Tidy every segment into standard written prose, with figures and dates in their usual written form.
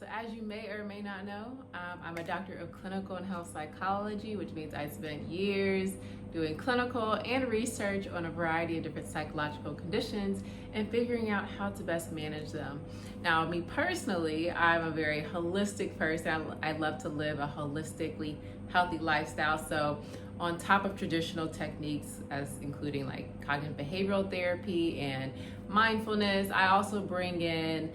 So as you may or may not know, I'm a doctor of clinical and health psychology, which means I spent years doing clinical and research on a variety of different psychological conditions and figuring out how to best manage them. Now, me personally, I'm a very holistic person. I love to live a holistically healthy lifestyle. So on top of traditional techniques, as including like cognitive behavioral therapy and mindfulness, I also bring in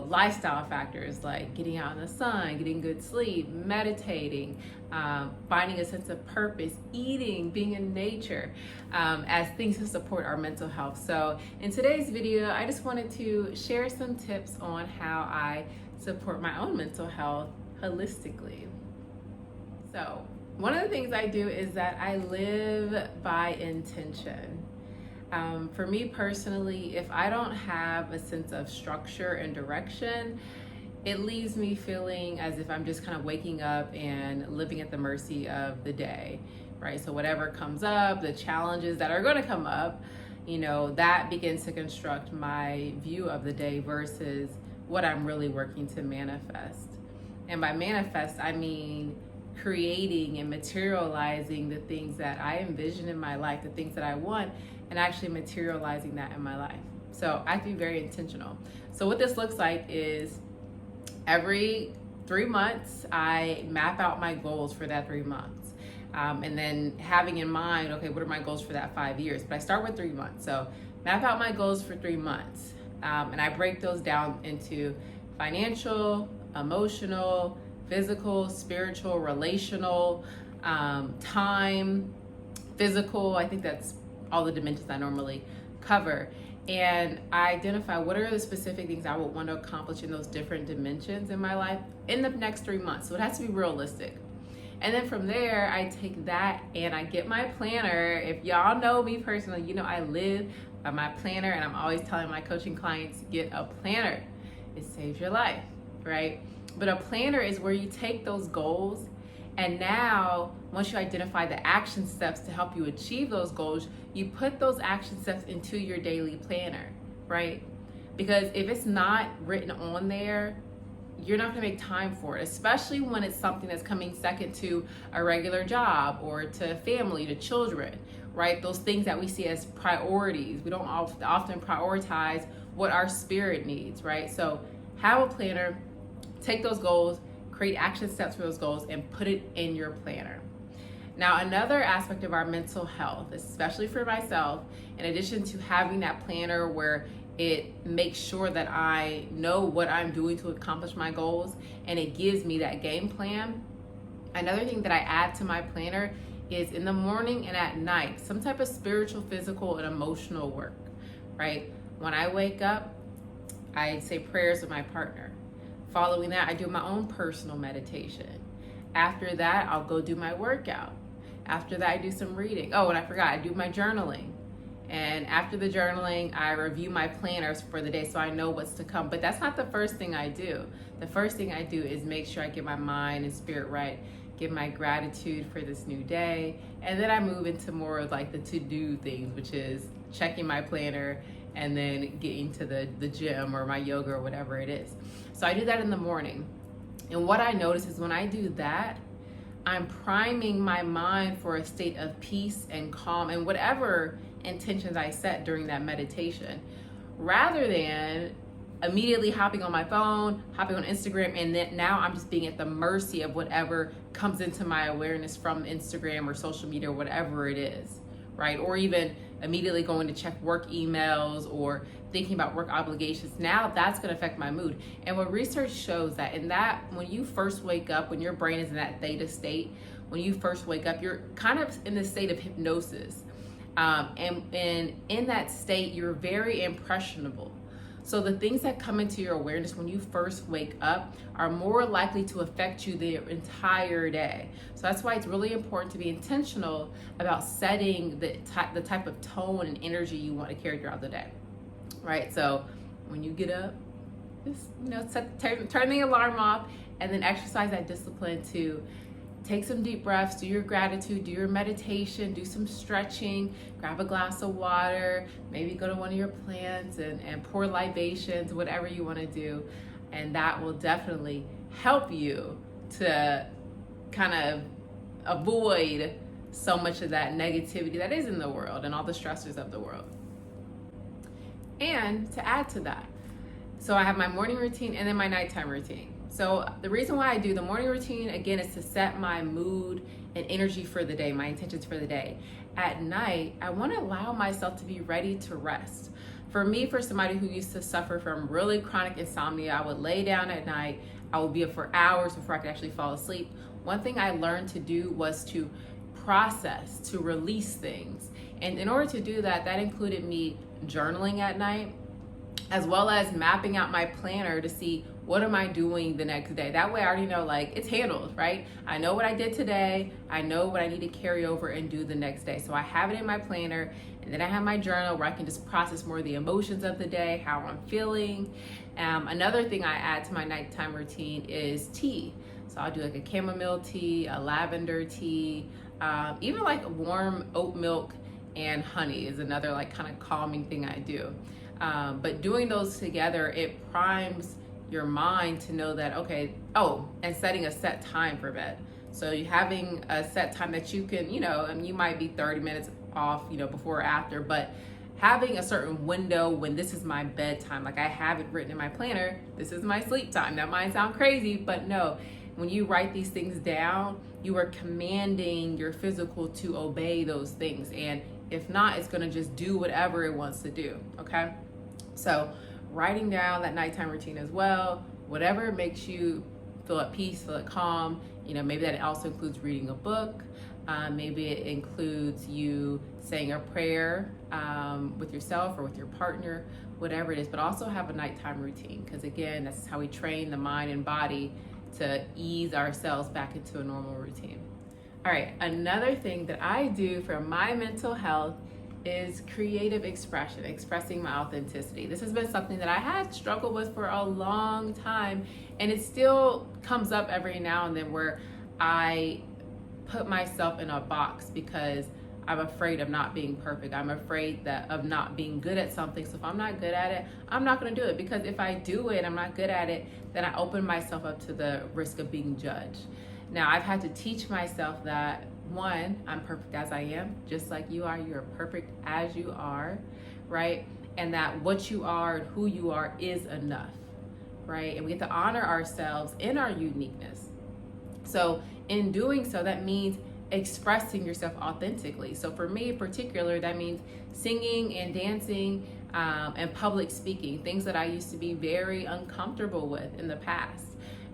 lifestyle factors like getting out in the sun, getting good sleep, meditating, finding a sense of purpose, eating, being in nature, as things to support our mental health. So in today's video, I just wanted to share some tips on how I support my own mental health holistically. So one of the things I do is that I live by intention. For me personally, if I don't have a sense of structure and direction, it leaves me feeling as if I'm just kind of waking up and living at the mercy of the day, right? So whatever comes up, the challenges that are going to come up, that begins to construct my view of the day versus what I'm really working to manifest. And by manifest, I mean creating and materializing the things that I envision in my life, the things that I want, and actually materializing that in my life. So I have to be very intentional. So what this looks like is every 3 months, I map out my goals for that 3 months. And then having in mind, okay, what are my goals for that 5 years? But I start with 3 months. So map out my goals for 3 months. And I break those down into financial, emotional, physical, spiritual, relational, time, physical. I think that's all the dimensions I normally cover. And I identify what are the specific things I would want to accomplish in those different dimensions in my life in the next 3 months. So it has to be realistic. And then from there, I take that and I get my planner. If y'all know me personally, I live by my planner, and I'm always telling my coaching clients, get a planner. It saves your life, right? But a planner is where you take those goals, and now once you identify the action steps to help you achieve those goals, you put those action steps into your daily planner, right? Because if it's not written on there, you're not gonna make time for it, especially when it's something that's coming second to a regular job or to family, to children, right? Those things that we see as priorities. We don't often prioritize what our spirit needs, right? So have a planner, take those goals, create action steps for those goals, and put it in your planner. Now, another aspect of our mental health, especially for myself, in addition to having that planner where it makes sure that I know what I'm doing to accomplish my goals and it gives me that game plan, another thing that I add to my planner is in the morning and at night, some type of spiritual, physical, and emotional work, right? When I wake up, I say prayers with my partner. Following that, I do my own personal meditation. After that, I'll go do my workout. After that, I do some reading. Oh, and I forgot, I do my journaling. And after the journaling, I review my planners for the day so I know what's to come. But that's not the first thing I do. The first thing I do is make sure I get my mind and spirit right, give my gratitude for this new day. And then I move into more of like the to-do things, which is checking my planner and then getting to the gym or my yoga or whatever it is. So I do that in the morning. And what I notice is when I do that, I'm priming my mind for a state of peace and calm and whatever intentions I set during that meditation, rather than immediately hopping on my phone, hopping on Instagram, and then now I'm just being at the mercy of whatever comes into my awareness from Instagram or social media or whatever it is, right? Or even immediately going to check work emails or thinking about work obligations. Now that's going to affect my mood. And what research shows that when you first wake up, when your brain is in that theta state, when you first wake up, you're kind of in the state of hypnosis. And in that state, you're very impressionable. So the things that come into your awareness when you first wake up are more likely to affect you the entire day. So that's why it's really important to be intentional about setting the type of tone and energy you want to carry throughout the day, right? So when you get up, just turn the alarm off, and then exercise that discipline to take some deep breaths, do your gratitude, do your meditation, do some stretching, grab a glass of water, maybe go to one of your plants and pour libations, whatever you want to do. and that will definitely help you to kind of avoid so much of that negativity that is in the world and all the stressors of the world. And to add to that, so I have my morning routine and then my nighttime routine. So the reason why I do the morning routine, again, is to set my mood and energy for the day, my intentions for the day. At night, I want to allow myself to be ready to rest. For me, for somebody who used to suffer from really chronic insomnia, I would lay down at night, I would be up for hours before I could actually fall asleep. One thing I learned to do was to process, to release things. And in order to do that, that included me journaling at night, as well as mapping out my planner to see what am I doing the next day. That way I already know, like, it's handled, right? I know what I did today. I know what I need to carry over and do the next day. So I have it in my planner, and then I have my journal where I can just process more of the emotions of the day, how I'm feeling. Another thing I add to my nighttime routine is tea. So I'll do like a chamomile tea, a lavender tea, even like warm oat milk and honey is another like kind of calming thing I do. But doing those together, it primes your mind to know that, okay, and setting a set time for bed. So you having a set time that you can, and you might be 30 minutes off, before or after, but having a certain window when this is my bedtime, like I have it written in my planner, this is my sleep time. That might sound crazy, but no, when you write these things down, you are commanding your physical to obey those things. And if not, it's gonna just do whatever it wants to do, okay? So writing down that nighttime routine as well, whatever makes you feel at peace, feel at calm. Maybe that also includes reading a book. Maybe it includes you saying a prayer with yourself or with your partner, whatever it is, but also have a nighttime routine. Because again, that's how we train the mind and body to ease ourselves back into a normal routine. All right, another thing that I do for my mental health is creative expression, expressing my authenticity. This has been something that I had struggled with for a long time, and it still comes up every now and then where I put myself in a box because I'm afraid of not being perfect. I'm afraid of not being good at something. So if I'm not good at it, I'm not gonna do it, because if I do it, I'm not good at it, then I open myself up to the risk of being judged. Now, I've had to teach myself that, one, I'm perfect as I am, just like you are. You're perfect as you are, right? And that what you are and who you are is enough, right? And we get to honor ourselves in our uniqueness. So in doing so, that means expressing yourself authentically. So for me in particular, that means singing and dancing and public speaking, things that I used to be very uncomfortable with in the past,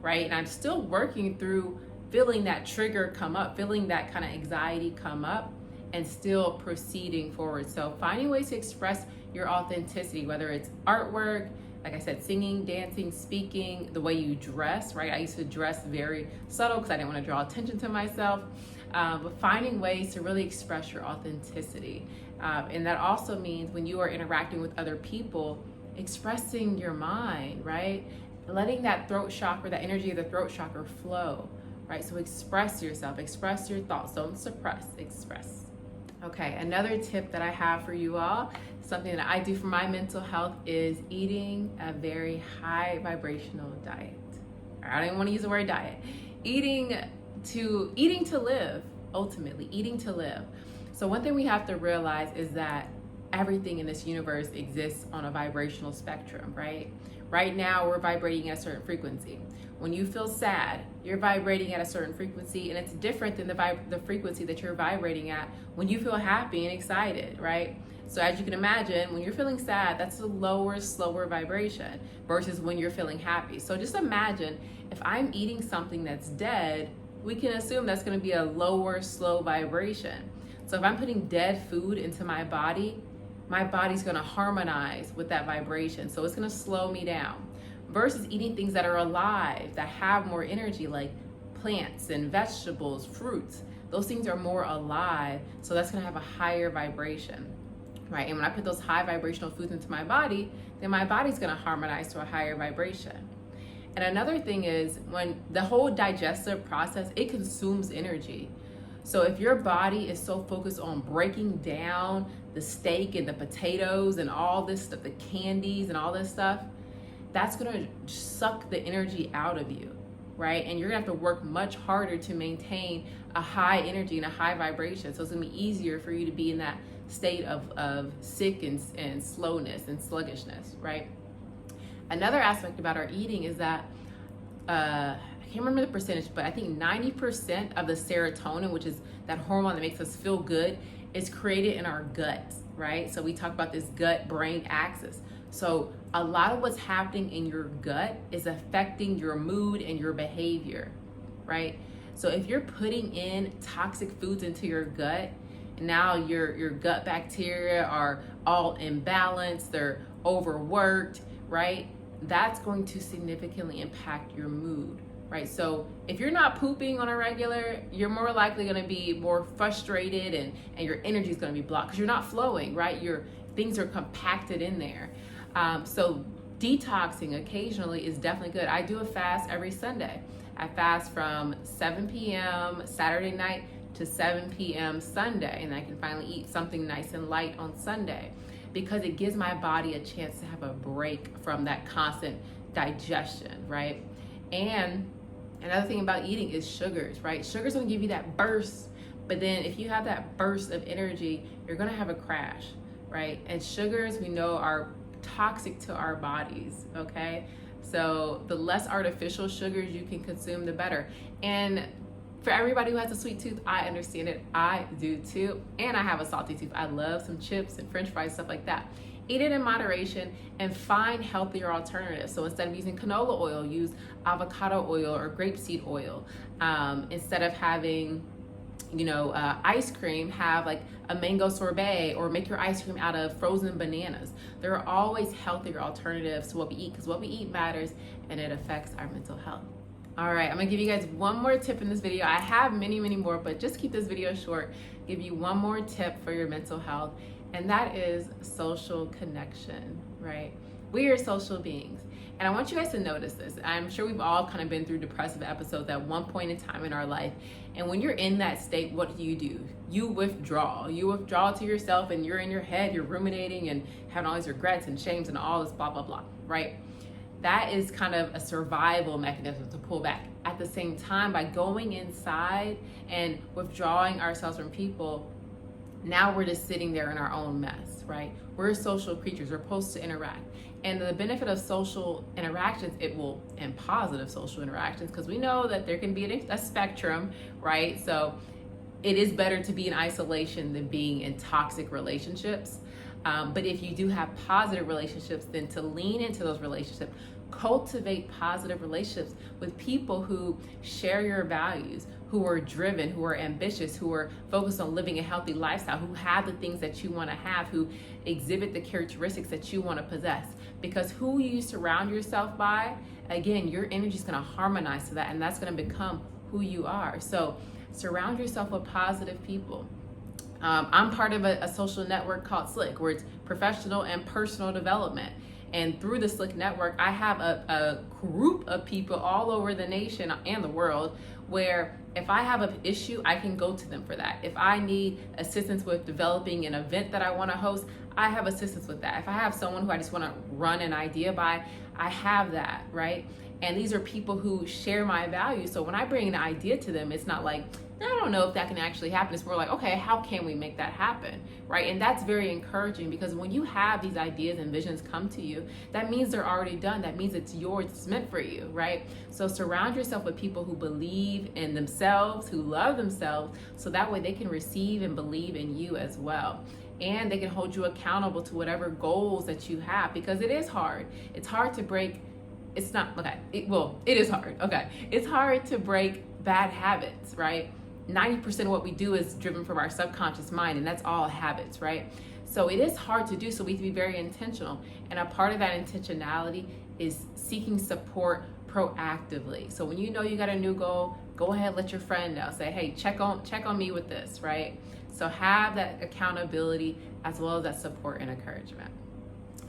right? And I'm still working through feeling that trigger come up, feeling that kind of anxiety come up, and still proceeding forward. So finding ways to express your authenticity, whether it's artwork, like I said, singing, dancing, speaking, the way you dress, right? I used to dress very subtle because I didn't want to draw attention to myself, but finding ways to really express your authenticity. And that also means when you are interacting with other people, expressing your mind, right? Letting that throat chakra, that energy of the throat chakra flow, right? So express yourself, express your thoughts, don't suppress, express. Okay, another tip that I have for you all, something that I do for my mental health, is eating a very high vibrational diet. I don't even want to use the word diet. Eating to live, ultimately, eating to live. So one thing we have to realize is that everything in this universe exists on a vibrational spectrum, right? Right now, we're vibrating at a certain frequency. When you feel sad, you're vibrating at a certain frequency, and it's different than the frequency that you're vibrating at when you feel happy and excited, right? So as you can imagine, when you're feeling sad, that's a lower, slower vibration versus when you're feeling happy. So just imagine if I'm eating something that's dead, we can assume that's going to be a lower, slow vibration. So if I'm putting dead food into my body's going to harmonize with that vibration. So it's going to slow me down. Versus eating things that are alive, that have more energy, like plants and vegetables, fruits. Those things are more alive, so that's gonna have a higher vibration, right? And when I put those high vibrational foods into my body, then my body's gonna harmonize to a higher vibration. And another thing is, when the whole digestive process, it consumes energy. So if your body is so focused on breaking down the steak and the potatoes and all this stuff, the candies and all this stuff, that's gonna suck the energy out of you, right? And you're gonna have to work much harder to maintain a high energy and a high vibration. So it's gonna be easier for you to be in that state of sick and slowness and sluggishness, right? Another aspect about our eating is that, I can't remember the percentage, but I think 90% of the serotonin, which is that hormone that makes us feel good, is created in our gut, right? So we talk about this gut-brain axis. So a lot of what's happening in your gut is affecting your mood and your behavior, right? So if you're putting in toxic foods into your gut, now your gut bacteria are all imbalanced, they're overworked, right? That's going to significantly impact your mood, right? So if you're not pooping on a regular, you're more likely going to be more frustrated, and your energy is going to be blocked because you're not flowing, right? Your things are compacted in there. So detoxing occasionally is definitely good. I do a fast every Sunday. I fast from 7 p.m. Saturday night to 7 p.m. Sunday, and I can finally eat something nice and light on Sunday, because it gives my body a chance to have a break from that constant digestion, right? And another thing about eating is sugars, right? Sugars gonna give you that burst, but then if you have that burst of energy, you're gonna have a crash, right? And sugars, we know, are toxic to our bodies, okay? So the less artificial sugars you can consume, the better. And for everybody who has a sweet tooth, I understand it. I do too. And I have a salty tooth. I love some chips and French fries, stuff like that. Eat it in moderation and find healthier alternatives. So instead of using canola oil, use avocado oil or grapeseed oil. Instead of having, ice cream, have like a mango sorbet, or make your ice cream out of frozen bananas. There are always healthier alternatives to what we eat, because what we eat matters and it affects our mental health. All right, I'm gonna give you guys one more tip in this video. I have many more, but just keep this video short. Give you one more tip for your mental health, and that is social connection, right? We are social beings. And I want you guys to notice this. I'm sure we've all kind of been through depressive episodes at one point in time in our life. And when you're in that state, what do? You withdraw. You withdraw to yourself, and you're in your head, you're ruminating and having all these regrets and shames and all this blah, blah, blah, right? That is kind of a survival mechanism to pull back. At the same time, by going inside and withdrawing ourselves from people, now we're just sitting there in our own mess, right? We're social creatures. We're supposed to interact. And the benefit of social interactions, and positive social interactions, because we know that there can be a spectrum, right? So it is better to be in isolation than being in toxic relationships. But if you do have positive relationships, then to lean into those relationships, cultivate positive relationships with people who share your values, who are driven, who are ambitious, who are focused on living a healthy lifestyle, who have the things that you want to have, who exhibit the characteristics that you want to possess. Because who you surround yourself by, again, your energy is going to harmonize to that, and that's going to become who you are. So surround yourself with positive people. I'm part of a social network called Slick, where it's professional and personal development. And through the Slick network, I have a group of people all over the nation and the world, where if I have an issue, I can go to them for that. If I need assistance with developing an event that I want to host, I have assistance with that. If I have someone who I just want to run an idea by, I have that, right? And these are people who share my values. So when I bring an idea to them, it's not like, I don't know if that can actually happen. It's more like, okay, how can we make that happen, right? And that's very encouraging, because when you have these ideas and visions come to you, that means they're already done. That means it's yours, it's meant for you, right? So surround yourself with people who believe in themselves, who love themselves, so that way they can receive and believe in you as well. And they can hold you accountable to whatever goals that you have, because it is hard. It's hard to break. It's not, okay, it is hard, okay. It's hard to break bad habits, right? 90% of what we do is driven from our subconscious mind, and that's all habits, right? So it is hard to do, so we have to be very intentional. And a part of that intentionality is seeking support proactively. So when you know you got a new goal, go ahead, let your friend know. Say, hey, check on me with this, right? So have that accountability as well as that support and encouragement.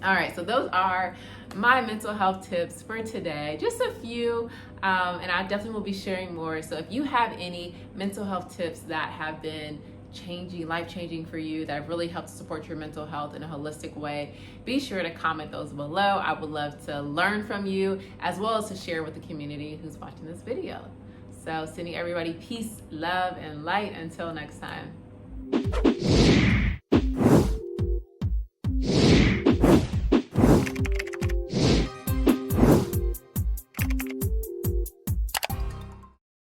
All right, so those are my mental health tips for today. Just a few, and I definitely will be sharing more. So if you have any mental health tips that have been changing, life-changing for you, that have really helped support your mental health in a holistic way, be sure to comment those below. I would love to learn from you, as well as to share with the community who's watching this video. So sending everybody peace, love, and light. Until next time.